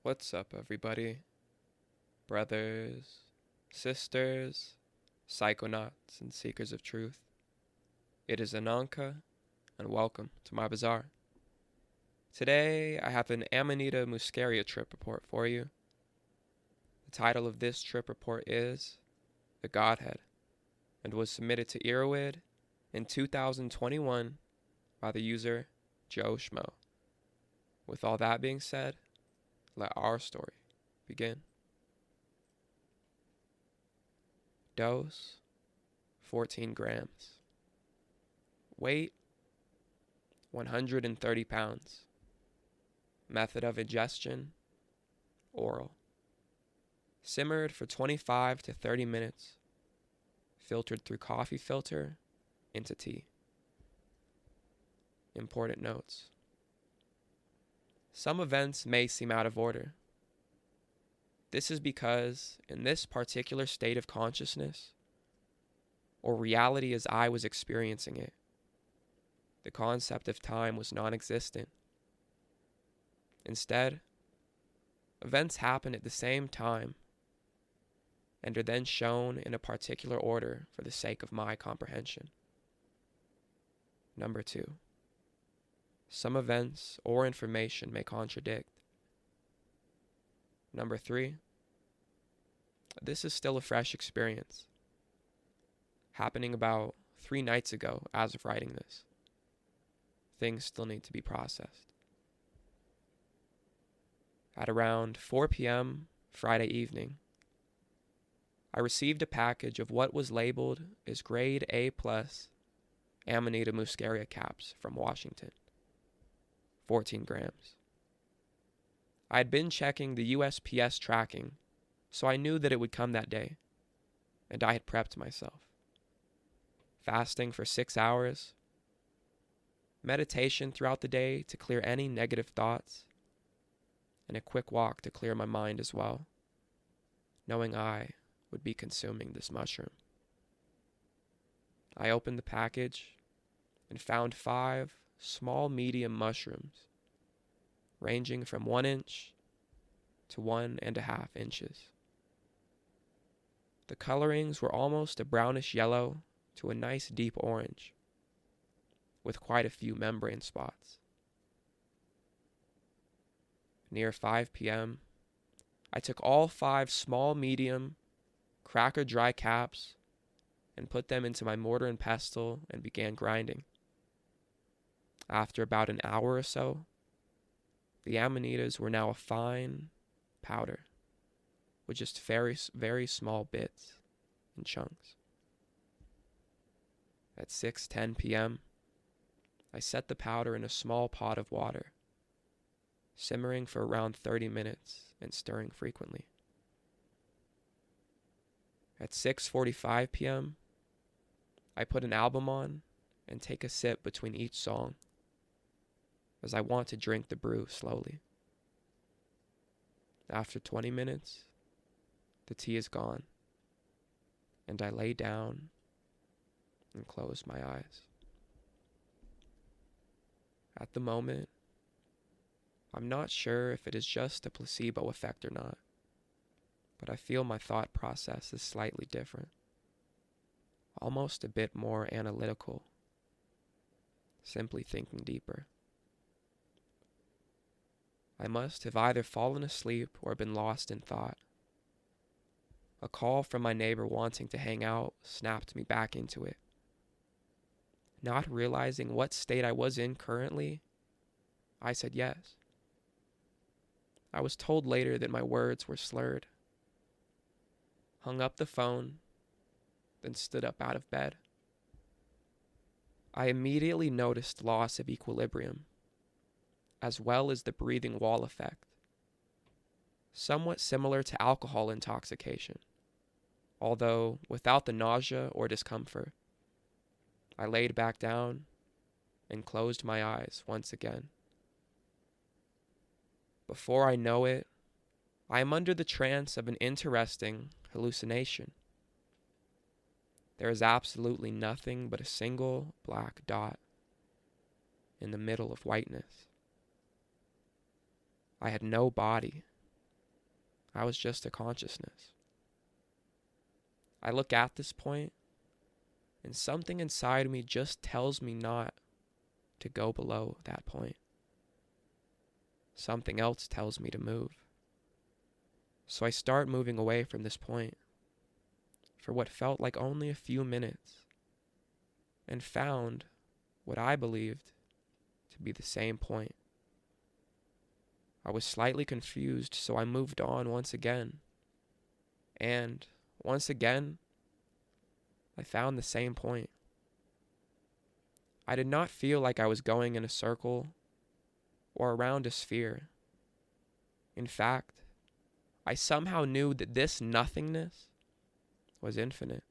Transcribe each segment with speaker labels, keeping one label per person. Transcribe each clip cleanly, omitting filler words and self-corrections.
Speaker 1: What's up, everybody? Brothers, sisters, psychonauts, and seekers of truth. It is Ananka, and welcome to my bazaar. Today, I have an Amanita Muscaria trip report for you. The title of this trip report is The Godhead, and was submitted to Erowid in 2021 by the user Joe Schmo. With all that being said, let our story begin. Dose 14 grams. Weight 130 pounds. Method of ingestion oral. Simmered for 25 to 30 minutes. Filtered through coffee filter into tea. Important notes. Some events may seem out of order. This is because, in this particular state of consciousness, or reality as I was experiencing it, the concept of time was non-existent. Instead, events happen at the same time and are then shown in a particular order for the sake of my comprehension. Number 2. Some events or information may contradict. Number 3. This is still a fresh experience, happening about 3 nights ago as of writing this. Things still need to be processed. At around 4 p.m. Friday evening, I received a package of what was labeled as grade A+ Amanita Muscaria caps from Washington, 14 grams. I had been checking the USPS tracking, so I knew that it would come that day, and I had prepped myself. Fasting for 6 hours, meditation throughout the day to clear any negative thoughts, and a quick walk to clear my mind as well, knowing I would be consuming this mushroom. I opened the package and found 5 small medium mushrooms, ranging from 1 inch to 1.5 inches. The colorings were almost a brownish yellow to a nice deep orange, with quite a few membrane spots. Near 5 p.m., I took all 5 small medium cracker dry caps and put them into my mortar and pestle and began grinding. After about an hour or so, the amanitas were now a fine powder with just very, very small bits and chunks. At 6:10 p.m., I set the powder in a small pot of water, simmering for around 30 minutes and stirring frequently. At 6:45 p.m., I put an album on and take a sip between each song, as I want to drink the brew slowly. After 20 minutes, the tea is gone, and I lay down and close my eyes. At the moment, I'm not sure if it is just a placebo effect or not, but I feel my thought process is slightly different, almost a bit more analytical, simply thinking deeper. I must have either fallen asleep or been lost in thought. A call from my neighbor wanting to hang out snapped me back into it. Not realizing what state I was in currently, I said yes. I was told later that my words were slurred. Hung up the phone, then stood up out of bed. I immediately noticed loss of equilibrium, as well as the breathing wall effect, somewhat similar to alcohol intoxication, although without the nausea or discomfort. I laid back down and closed my eyes once again. Before I know it, I am under the trance of an interesting hallucination. There is absolutely nothing but a single black dot in the middle of whiteness. I had no body I was just a consciousness. I look at this point, and something inside me just tells me not to go below that point. Something else tells me to move. So I start moving away from this point for what felt like only a few minutes, and found what I believed to be the same point. I was slightly confused, so I moved on once again. And once again, I found the same point. I did not feel like I was going in a circle or around a sphere. In fact, I somehow knew that this nothingness was infinite.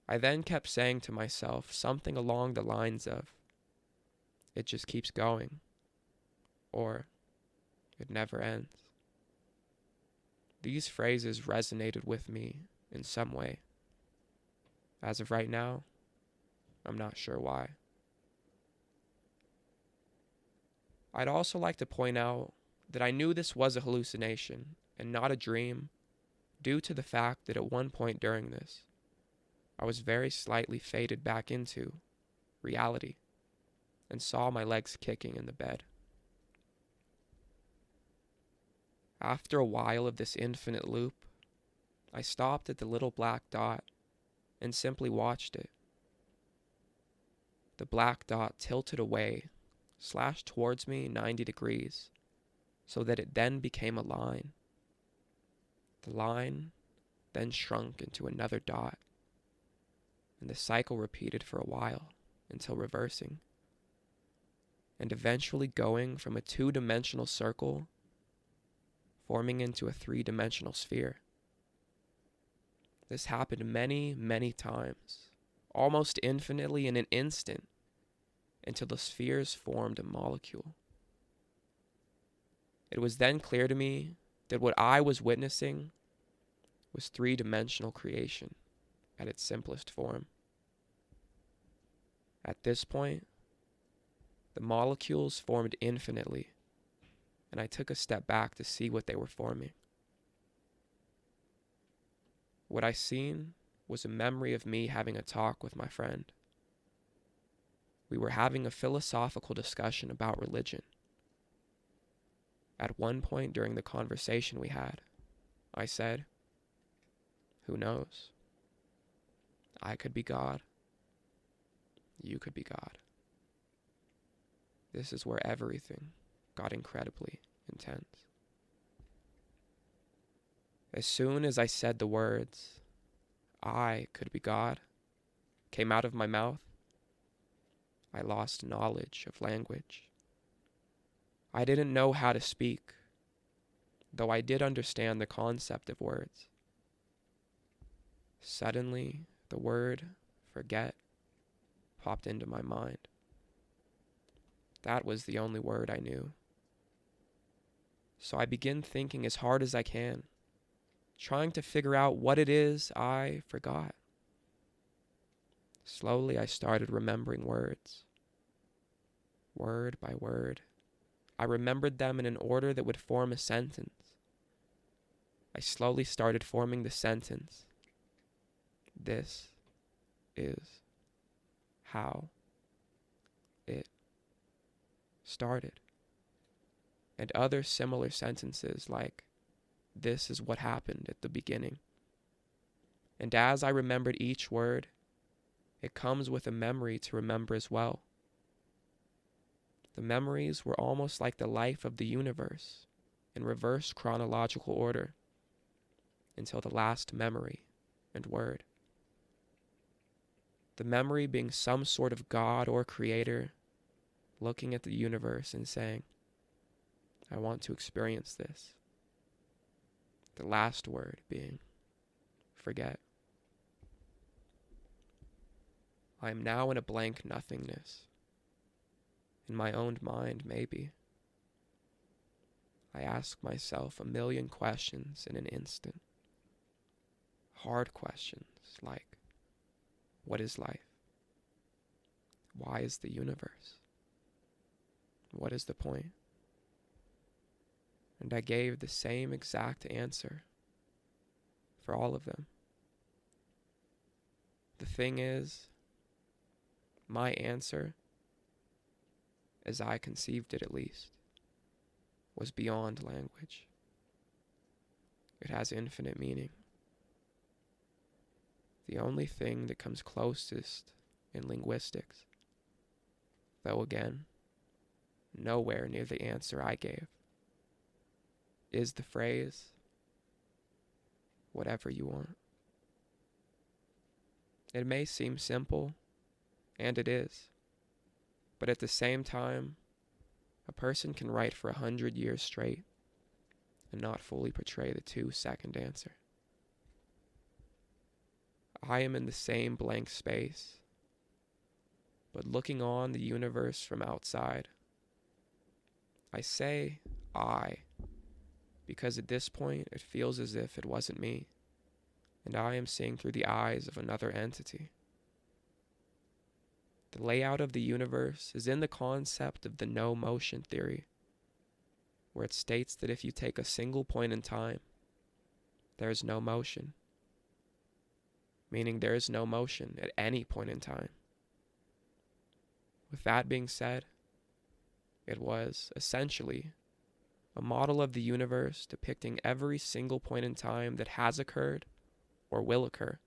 Speaker 1: I then kept saying to myself something along the lines of, "It just keeps going," or "It never ends." These phrases resonated with me in some way. As of right now, I'm not sure why. I'd also like to point out that I knew this was a hallucination and not a dream due to the fact that at one point during this, I was very slightly faded back into reality and saw my legs kicking in the bed. After a while of this infinite loop, I stopped at the little black dot and simply watched it. The black dot tilted away, slashed towards me 90 degrees, so that it then became a line. The line then shrunk into another dot, and the cycle repeated for a while until reversing, and eventually going from a two-dimensional circle forming into a three-dimensional sphere. This happened many, many times, almost infinitely in an instant, until the spheres formed a molecule. It was then clear to me that what I was witnessing was three-dimensional creation at its simplest form. At this point, the molecules formed infinitely, and I took a step back to see what they were forming. What I seen was a memory of me having a talk with my friend. We were having a philosophical discussion about religion. At one point during the conversation we had, I said, "Who knows? I could be God. You could be God." This is where everything got incredibly intense. As soon as I said the words, "I could be God," came out of my mouth, I lost knowledge of language. I didn't know how to speak, though I did understand the concept of words. Suddenly, the word "forget" popped into my mind. That was the only word I knew. So I began thinking as hard as I can, trying to figure out what it is I forgot. Slowly, I started remembering words. Word by word, I remembered them in an order that would form a sentence. I slowly started forming the sentence. This is how it started. And other similar sentences like, "This is what happened at the beginning." And as I remembered each word, it comes with a memory to remember as well. The memories were almost like the life of the universe, in reverse chronological order, until the last memory and word. The memory being some sort of God or creator looking at the universe and saying, "I want to experience this." The last word being forget. I am now in a blank nothingness. In my own mind, maybe. I ask myself a million questions in an instant. Hard questions like, what is life? Why is the universe? What is the point? and I gave the same exact answer for all of them. The thing is, my answer, as I conceived it at least, was beyond language. It has infinite meaning. The only thing that comes closest in linguistics, though again, nowhere near the answer I gave, is the phrase, whatever you want. It may seem simple, and it is, but at the same time, a person can write for 100 years straight and not fully portray the 2-second answer. I am in the same blank space, but looking on the universe from outside. I say I, because at this point it feels as if it wasn't me, and I am seeing through the eyes of another entity. The layout of the universe is in the concept of the no motion theory, where it states that if you take a single point in time, there is no motion, meaning there is no motion at any point in time. With that being said, it was essentially a model of the universe depicting every single point in time that has occurred or will occur.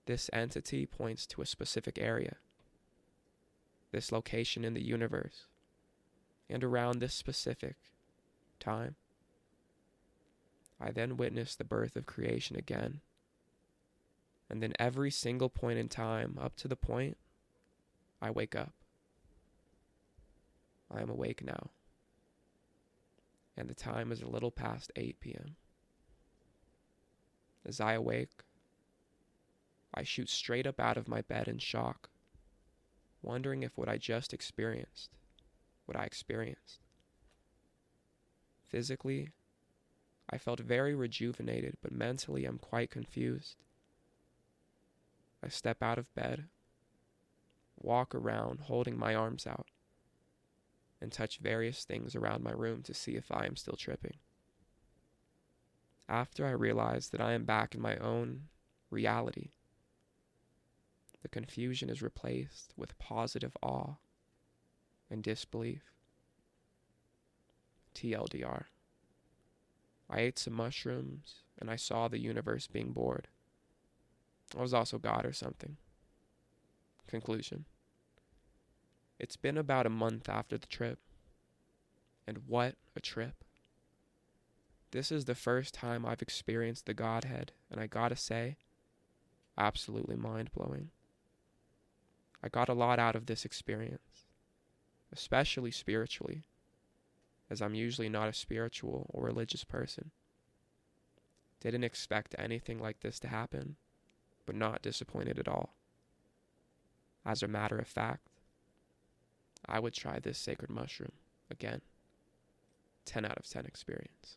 Speaker 1: This entity points to a specific area, this location in the universe, and around this specific time. I then witness the birth of creation again, and then every single point in time up to the point I wake up. I am awake now, and the time is a little past 8 p.m. As I awake, I shoot straight up out of my bed in shock, wondering if what I just experienced, what I experienced. Physically, I felt very rejuvenated, but mentally I'm quite confused. I step out of bed, walk around holding my arms out, and touch various things around my room to see if I am still tripping. After I realize that I am back in my own reality, the confusion is replaced with positive awe and disbelief. TLDR. I ate some mushrooms and I saw the universe being bored. I was also God or something. Conclusion. It's been about a month after the trip. And what a trip. This is the first time I've experienced the Godhead, and I gotta say, absolutely mind-blowing. I got a lot out of this experience, especially spiritually, as I'm usually not a spiritual or religious person. Didn't expect anything like this to happen, but not disappointed at all. As a matter of fact, I would try this sacred mushroom again. 10 out of 10 experience.